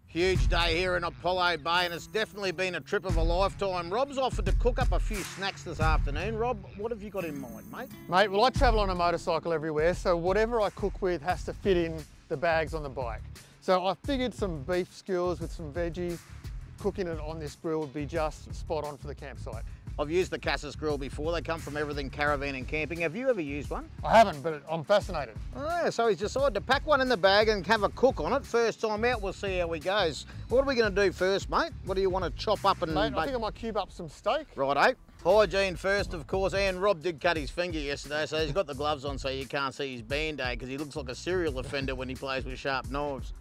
Huge day here in Apollo Bay, and it's definitely been a trip of a lifetime. Rob's offered to cook up a few snacks this afternoon. Rob, what have you got in mind, mate? Mate, well, I travel on a motorcycle everywhere, so whatever I cook with has to fit in the bags on the bike. So I figured some beef skewers with some veggies, cooking it on this grill would be just spot on for the campsite. I've used the Casus grill before. They come from everything caravan and camping. Have you ever used one? I haven't, but I'm fascinated. Oh, yeah, so he's decided to pack one in the bag and have a cook on it. First time out, we'll see how he goes. What are we going to do first, mate? What do you want to chop up and Mate, I think I might cube up some steak. Righto. Hygiene first, of course, and Rob did cut his finger yesterday, so he's got the gloves on so you can't see his band-aid because he looks like a serial offender when he plays with sharp knives.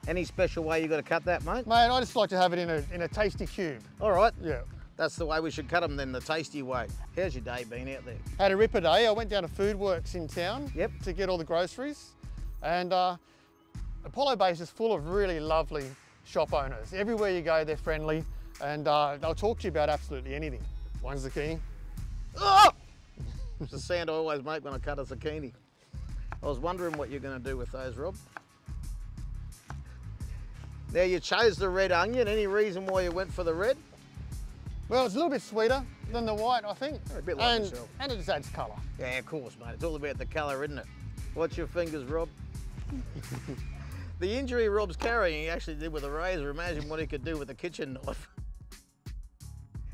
Any special way you got to cut that, mate? Mate, I just like to have it in a tasty cube. All right. Yeah. That's the way we should cut them then, the tasty way. How's your day been out there? Had a ripper day. I went down to Food Works in town Yep. to get all the groceries. And Apollo Bay is just full of really lovely shop owners. Everywhere you go, they're friendly and they'll talk to you about absolutely anything. One zucchini. Oh! It's the sound I always make when I cut a zucchini. I was wondering what you're going to do with those, Rob. Now, you chose the red onion. Any reason why you went for the red? Well, it's a little bit sweeter than the white, I think. A bit like yourself. And it just adds colour. Yeah, of course, mate. It's all about the colour, isn't it? Watch your fingers, Rob. The injury Rob's carrying, he actually did with a razor. Imagine what he could do with a kitchen knife.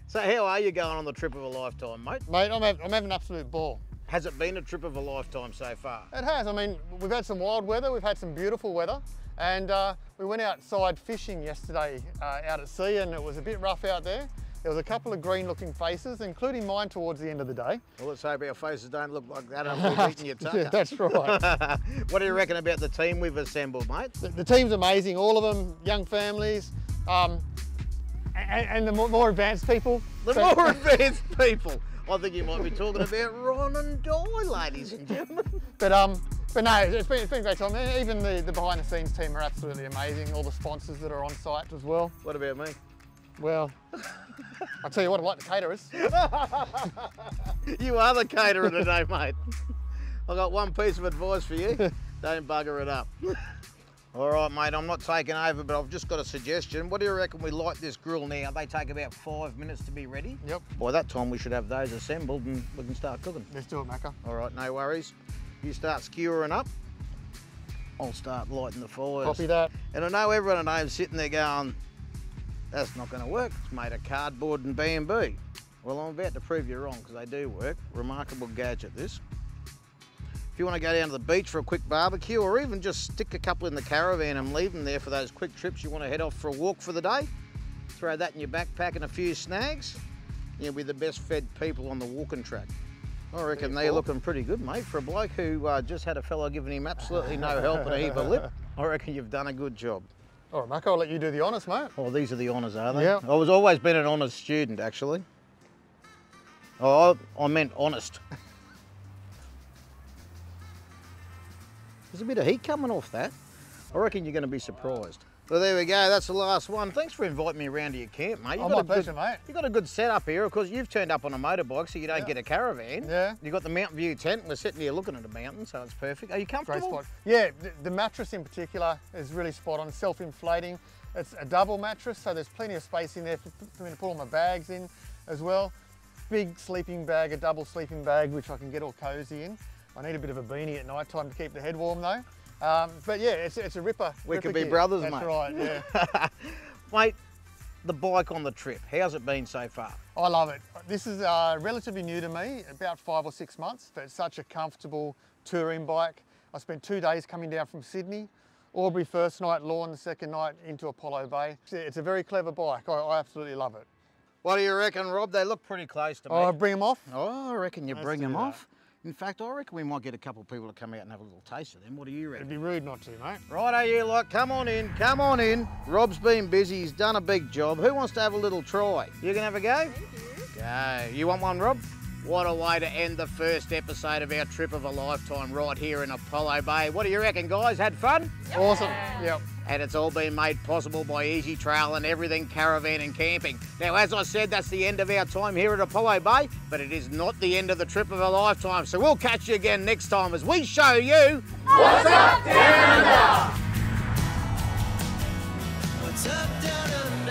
So how are you going on the trip of a lifetime, mate? Mate, I'm having an absolute ball. Has it been a trip of a lifetime so far? It has. I mean, we've had some wild weather, we've had some beautiful weather, and we went outside fishing yesterday out at sea, and it was a bit rough out there. There was a couple of green-looking faces, including mine towards the end of the day. Well, let's hope our faces don't look like that and we're eating your tucker. Yeah, that's right. What do you reckon about the team we've assembled, mate? The team's amazing, all of them, young families, and the more advanced people. The more advanced people. I think you might be talking about Ron and Di, ladies and gentlemen. But no, it's been a great time. Even the behind-the-scenes team are absolutely amazing. All the sponsors that are on site as well. What about me? Well, I'll tell you what, I like the caterers. You are the caterer today, mate. I've got one piece of advice for you. Don't bugger it up. All right, mate, I'm not taking over, but I've just got a suggestion. What do you reckon we light this grill now? They take about 5 minutes to be ready. Yep. By that time, we should have those assembled and we can start cooking. Let's do it, Macca. All right, no worries. You start skewering up. I'll start lighting the fires. Copy that. And I know everyone at home's sitting there going, that's not going to work. It's made of cardboard and bamboo. Well, I'm about to prove you wrong because they do work. Remarkable gadget, this. If you want to go down to the beach for a quick barbecue or even just stick a couple in the caravan and leave them there for those quick trips you want to head off for a walk for the day, throw that in your backpack and a few snags, you'll be the best fed people on the walking track. I reckon they're looking pretty good, mate. For a bloke who just had a fellow giving him absolutely no help and a heap of lip, I reckon you've done a good job. All right, Macca, I'll let you do the honours, mate. Oh, these are the honours, are they? Yeah. I was always been an honours student, actually. Oh, I meant honest. There's a bit of heat coming off that. I reckon you're going to be surprised. Well, there we go. That's the last one. Thanks for inviting me around to your camp, mate. Oh, my pleasure, mate. You've got a good setup here. Of course, you've turned up on a motorbike, so you don't get a caravan. Yeah. You've got the Mountain View tent. We're sitting here looking at the mountain, so it's perfect. Are you comfortable? Great spot. Yeah, the mattress in particular is really spot on, self-inflating. It's a double mattress, so there's plenty of space in there for me to put all my bags in as well. Big sleeping bag, a double sleeping bag, which I can get all cozy in. I need a bit of a beanie at night time to keep the head warm though. But yeah, it's a ripper. We could be gear. brothers, That's mate. That's right, yeah. Mate, the bike on the trip, how's it been so far? I love it. This is relatively new to me, about 5 or 6 months, but it's such a comfortable touring bike. I spent 2 days coming down from Sydney, Albury first night, Lorne the second night, into Apollo Bay. It's a very clever bike. I absolutely love it. What do you reckon, Rob? They look pretty close to me. Oh, bring them off? Oh, I reckon you Let's bring do them that. off. In fact, I reckon we might get a couple of people to come out and have a little taste of them. What do you reckon? It'd be rude not to, mate. Righto, you lot, come on in, come on in. Rob's been busy, he's done a big job. Who wants to have a little try? You can have a go? Thank you. Go. You want one, Rob? What a way to end the first episode of our trip of a lifetime right here in Apollo Bay. What do you reckon, guys? Had fun? Yep. Awesome, yep. And it's all been made possible by Easy Trail and everything caravan and camping. Now, as I said, that's the end of our time here at Apollo Bay, but it is not the end of the trip of a lifetime. So we'll catch you again next time as we show you What's up, down under? top down